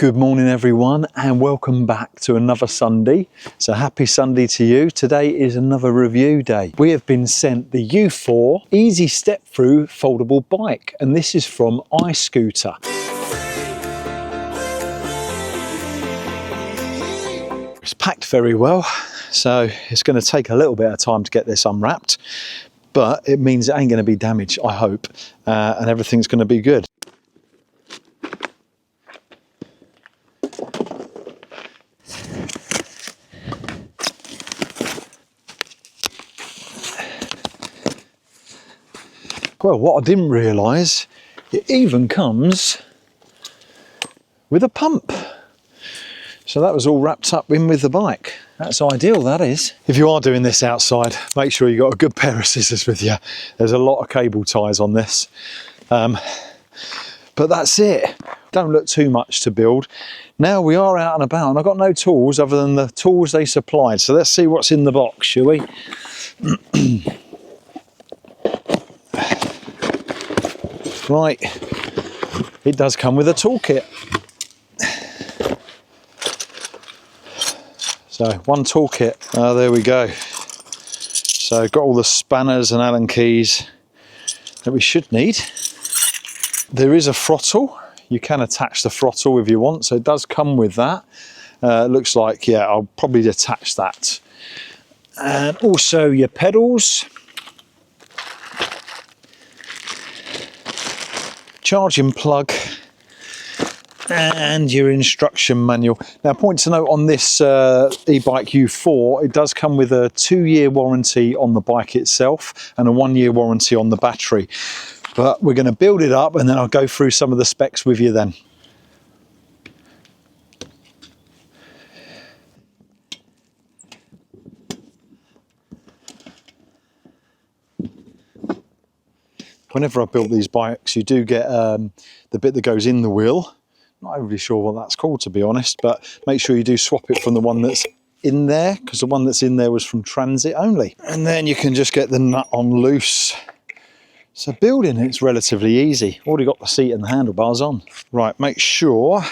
Good morning everyone and welcome back to another Sunday. So happy Sunday to you. Today is another review day. We have been sent the U4 Easy Step Through foldable bike and this is from iScooter. It's packed very well, so it's going to take a little bit of time to get this unwrapped, but it means it ain't going to be damaged, I hope, and everything's going to be good. Well, what I didn't realise, it even comes with a pump. So that was all wrapped up in with the bike. That's ideal, that is. If you are doing this outside, make sure you've got a good pair of scissors with you. There's a lot of cable ties on this. But that's it. Don't look too much to build. Now we are out and about and I've got no tools other than the tools they supplied. So let's see what's in the box, shall we? Right, it does come with a toolkit. So one toolkit, there we go. So got all the spanners and Allen keys that we should need. There is a throttle. You can attach the throttle if you want, so it does come with that. It looks like, yeah, I'll probably attach that. And also your pedals. Charging plug and your instruction manual. Now, point to note on this e-bike U4, it does come with a 2-year warranty on the bike itself and a 1-year warranty on the battery. But we're going to build it up and then I'll go through some of the specs with you then. Whenever I built these bikes, you do get the bit that goes in the wheel. Not overly sure what that's called, to be honest, but make sure you do swap it from the one that's in there, because the one that's in there was from transit only. And then you can just get the nut on loose. So building it's relatively easy. Already got the seat and the handlebars on. Right, make sure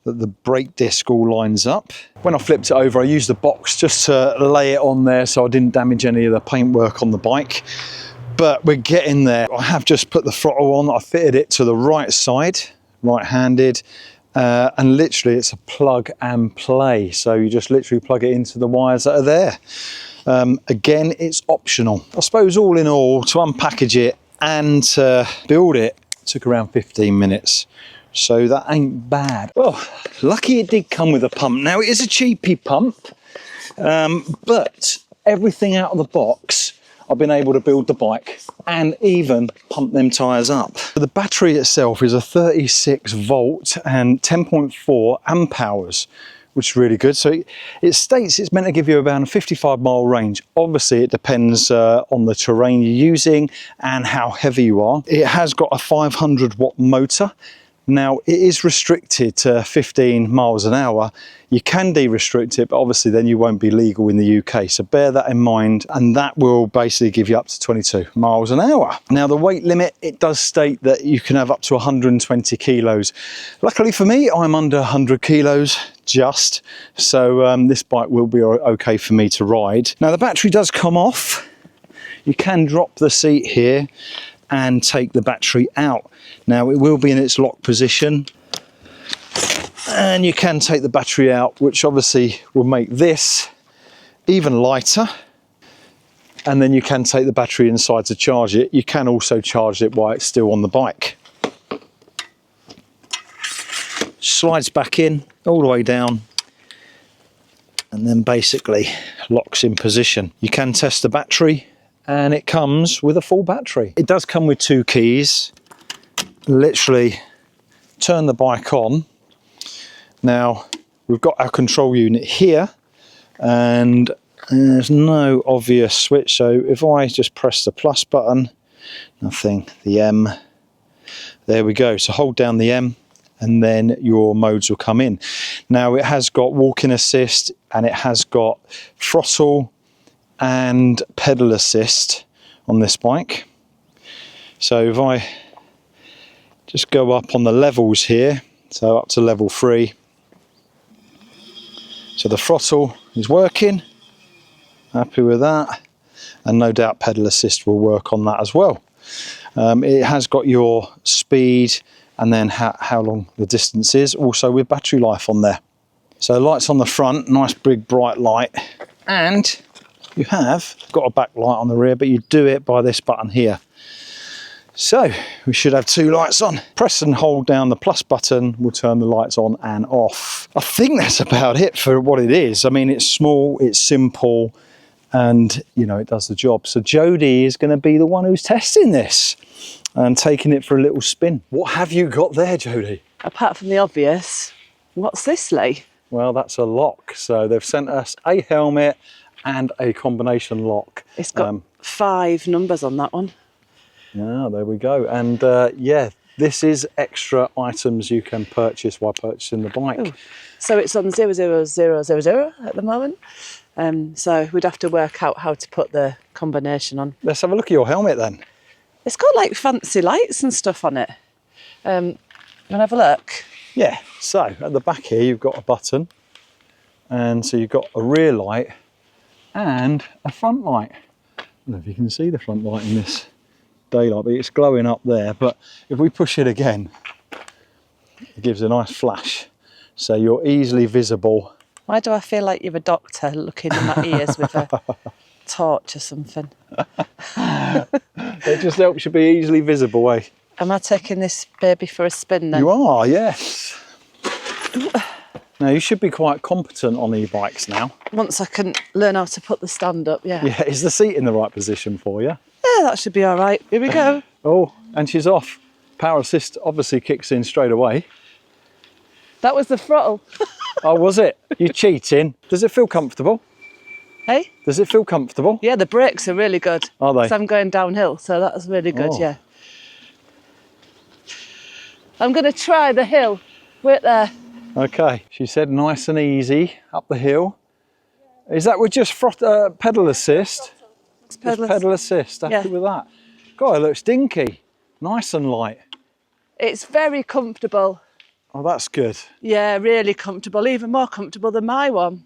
that the brake disc all lines up. When I flipped it over, I used the box just to lay it on there so I didn't damage any of the paintwork on the bike. But we're getting there. I have just put the throttle on. I fitted it to the right side, right-handed, and literally it's a plug and play. So you just literally plug it into the wires that are there. Again, it's optional. I suppose all in all, to unpackage it and to build it took around 15 minutes. So that ain't bad. Well, lucky it did come with a pump. Now it is a cheapy pump, but everything out of the box, I've been able to build the bike and even pump them tyres up. The battery itself is a 36 volt and 10.4 amp hours, which is really good. So it states it's meant to give you about a 55-mile range. Obviously, it depends on the terrain you're using and how heavy you are. It has got a 500-watt motor. Now, it is restricted to 15 miles an hour. You can de-restrict it, but obviously then you won't be legal in the UK. So bear that in mind, and that will basically give you up to 22 miles an hour. Now, the weight limit, it does state that you can have up to 120 kilos. Luckily for me, I'm under 100 kilos just, so this bike will be okay for me to ride. Now, the battery does come off. You can drop the seat here and take the battery out. Now it will be in its lock position and you can take the battery out, which obviously will make this even lighter, and then you can take the battery inside to charge it. You can also charge it while it's still on the bike. Slides back in all the way down and then basically locks in position. You can test the battery and it comes with a full battery. It does come with 2 keys. Literally turn the bike on. Now we've got our control unit here and there's no obvious switch, so if I just press the plus button, nothing, the M, there we go. So hold down the M and then your modes will come in. Now it has got walking assist and it has got throttle and pedal assist on this bike. So if I just go up on the levels here, So up to level 3. So the throttle is working. Happy with that. And no doubt pedal assist will work on that as well. It has got your speed and then how long the distance is, also with battery life on there. So lights on the front, nice big bright light, and you have got a backlight on the rear, but you do it by this button here. So we should have 2 lights on. Press and hold down the plus button will turn the lights on and off. I think that's about it for what it is. I mean, it's small, it's simple, and you know, it does the job. So Jodie is going to be the one who's testing this and taking it for a little spin. What have you got there, Jodie? Apart from the obvious, what's this, Lee? Well, that's a lock. So they've sent us a helmet and a combination lock. It's got 5 numbers on that one. Yeah, there we go. And yeah, this is extra items you can purchase while purchasing the bike. Ooh. So it's on 00000 at the moment. So we'd have to work out how to put the combination on. Let's have a look at your helmet then. It's got like fancy lights and stuff on it. You want to have a look? Yeah, so at the back here you've got a button, and so you've got a rear light and a front light. I don't know if you can see the front light in this daylight, but it's glowing up there. But if we push it again, it gives a nice flash, so you're easily visible. Why do I feel like you're a doctor looking in my ears with a torch or something? It just helps you be easily visible, eh? Am I taking this baby for a spin then? You are, yes. Now you should be quite competent on e-bikes now. Once I can learn how to put the stand up, yeah. Yeah, is the seat in the right position for you? Yeah, that should be all right. Here we go. Oh, and she's off. Power assist obviously kicks in straight away. That was the throttle. Oh, was it? You're cheating. Does it feel comfortable? Hey? Does it feel comfortable? Yeah, the brakes are really good. Are they? So I'm going downhill, so that's really good, yeah. I'm going to try the hill. Wait there. Okay, she said nice and easy up the hill. Is that with just pedal assist? It's pedal assist, happy with that. God, it looks dinky. Nice and light. It's very comfortable. Oh, that's good. Yeah, really comfortable, even more comfortable than my one.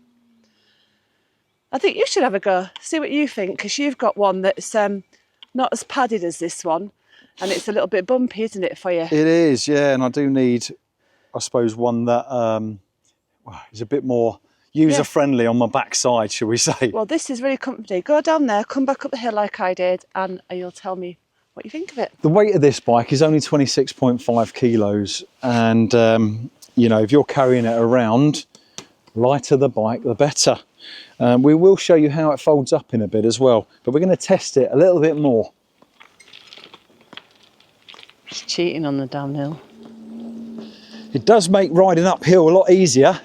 I think you should have a go, see what you think, because you've got one that's not as padded as this one, and it's a little bit bumpy, isn't it, for you? It is, yeah, and I do need, I suppose, one that is a bit more user-friendly on my backside, shall we say. Well, this is really comfortable. Go down there, come back up the hill like I did, and you'll tell me what you think of it. The weight of this bike is only 26.5 kilos, and you know, if you're carrying it around, lighter the bike, the better. We will show you how it folds up in a bit as well, but we're going to test it a little bit more. It's cheating on the downhill. It does make riding uphill a lot easier.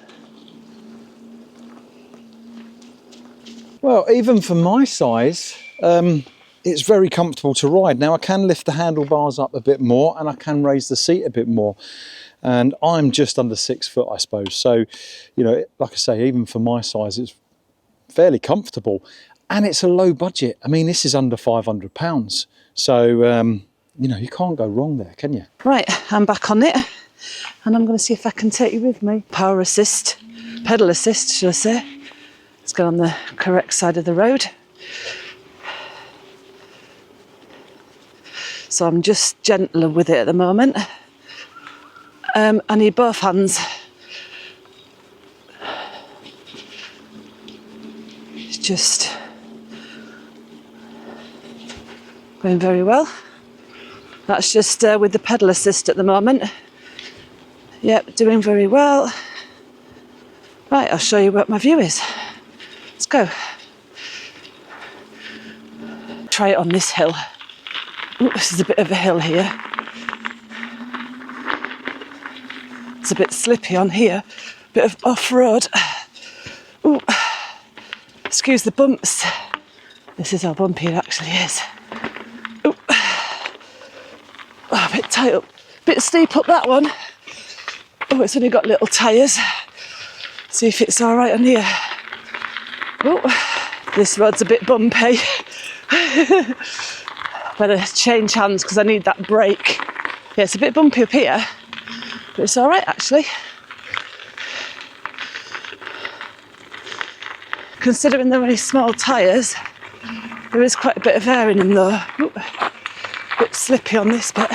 Well, even for my size, it's very comfortable to ride. Now I can lift the handlebars up a bit more and I can raise the seat a bit more. And I'm just under 6 foot, I suppose. So, you know, like I say, even for my size, it's fairly comfortable. And it's a low budget. I mean, this is under £500. So, you know, you can't go wrong there, can you? Right, I'm back on it. And I'm going to see if I can take you with me. Power assist, pedal assist, should I say. Let's get on the correct side of the road. So I'm just gentler with it at the moment. I need both hands. It's just going very well. That's just with the pedal assist at the moment. Yep, doing very well. Right, I'll show you what my view is. Let's go. Try it on this hill. Ooh, this is a bit of a hill here. It's a bit slippy on here. Bit of off-road. Ooh. Excuse the bumps. This is how bumpy it actually is. Ooh. Oh, a bit tight up. Bit steep up that one. Oh, it's only got little tyres. See if it's all right on here. Oh, this road's a bit bumpy. Better change hands because I need that brake. Yeah, it's a bit bumpy up here. But it's all right, actually. Considering they're only small tyres, there is quite a bit of air in them though. Ooh, a bit slippy on this bit.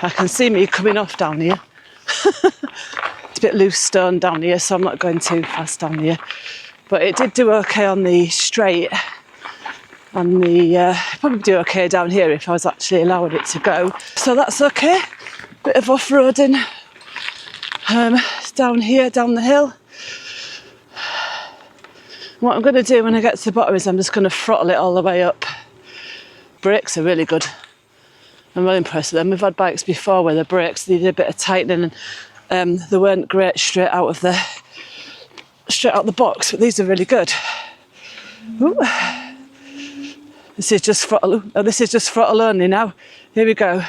I can see me coming off down here. It's a bit loose stone down here, so I'm not going too fast down here. But it did do okay on the straight. And probably do okay down here if I was actually allowing it to go. So that's okay. Bit of off-roading down here, down the hill. What I'm going to do when I get to the bottom is I'm just going to throttle it all the way up. Brakes are really good. I'm really impressed with them. We've had bikes before where the brakes needed a bit of tightening and they weren't great straight out the box, but these are really good. Ooh. This is just throttle. Oh, this is just throttle only now. Here we go.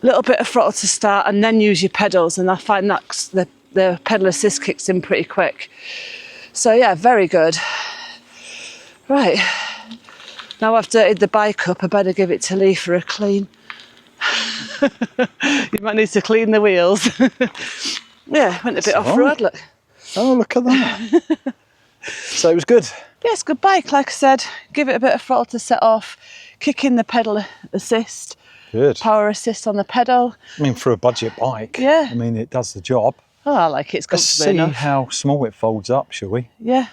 A little bit of throttle to start and then use your pedals, and I find that the pedal assist kicks in pretty quick. So yeah, very good. Right, now I've dirtied the bike up, I better give it to Lee for a clean. You might need to clean the wheels. Yeah, went a bit off-road, look. Oh, look at that. So it was good. Yeah, it's a good bike, like I said. Give it a bit of throttle to set off, kick in the pedal assist. Good. Power assist on the pedal. I mean, for a budget bike, yeah. I mean, it does the job. Oh, I like it. It's comfortable enough. Let's see how small it folds up, shall we? Yeah.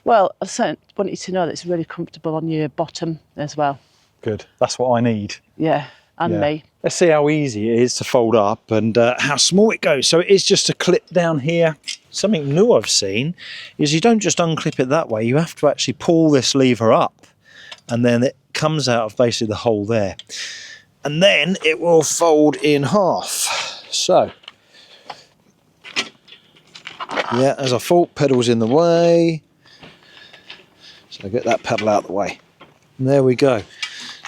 Well, I want you to know that it's really comfortable on your bottom as well. Good. That's what I need. Yeah, and me. Let's see how easy it is to fold up and how small it goes. So it is just a clip down here. Something new I've seen is you don't just unclip it that way. You have to actually pull this lever up and then it comes out of basically the hole there. And then it will fold in half. So, yeah, as I thought, pedal's in the way. So get that pedal out of the way. And there we go.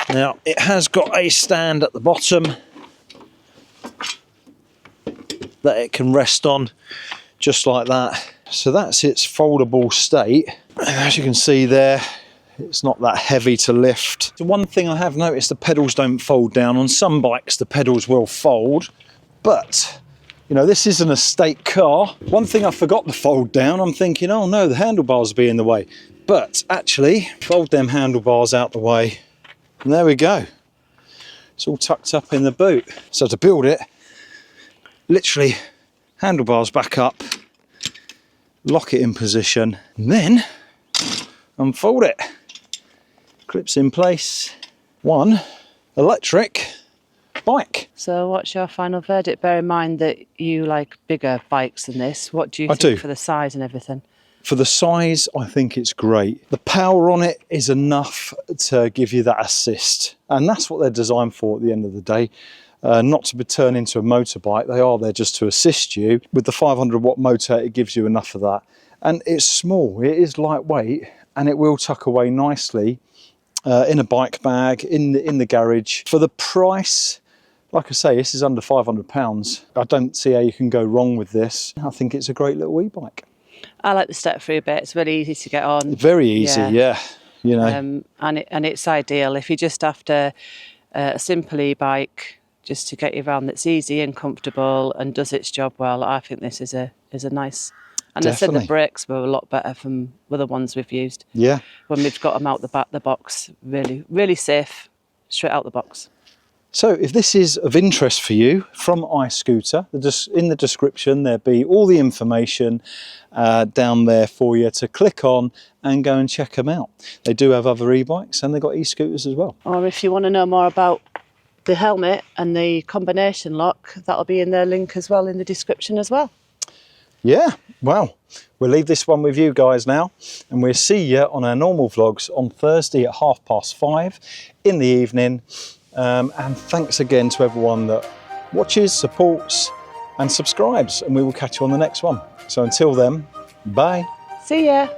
Now, it has got a stand at the bottom that it can rest on, just like that. So that's its foldable state. And as you can see there, it's not that heavy to lift. The one thing I have noticed, the pedals don't fold down. On some bikes, the pedals will fold, but you know, this is an estate car. One thing I forgot to fold down, I'm thinking, oh no, the handlebars will be in the way. But actually, fold them handlebars out the way, and there we go. It's all tucked up in the boot. So to build it, literally handlebars back up, lock it in position, and then unfold it. Clips in place. One electric bike. So what's your final verdict? Bear in mind that you like bigger bikes than this. What do you think for the size and everything? For the size, I think it's great. The power on it is enough to give you that assist. And that's what they're designed for at the end of the day. Not to be turned into a motorbike. They are there just to assist you. With the 500 watt motor, it gives you enough of that. And it's small, it is lightweight, and it will tuck away nicely in a bike bag, in the garage. For the price, like I say, this is under £500. I don't see how you can go wrong with this. I think it's a great little e-bike. I like the step-through bit. It's really easy to get on. Very easy, yeah. You know, and it's ideal if you're just after a simple e-bike, just to get you around. That's easy and comfortable and does its job well. I think this is a nice. And I said the brakes were a lot better from the ones we've used. Yeah. When we've got them out the box, really, really safe, straight out the box. So if this is of interest for you, from iScooter, in the description there'll be all the information down there for you to click on and go and check them out. They do have other e-bikes and they've got e-scooters as well. Or if you want to know more about the helmet and the combination lock, that'll be in their link as well in the description as well. Yeah, well, we'll leave this one with you guys now, and we'll see you on our normal vlogs on Thursday at 5:30 in the evening. And thanks again to everyone that watches, supports and subscribes, and we will catch you on the next one. So until then, bye. See ya.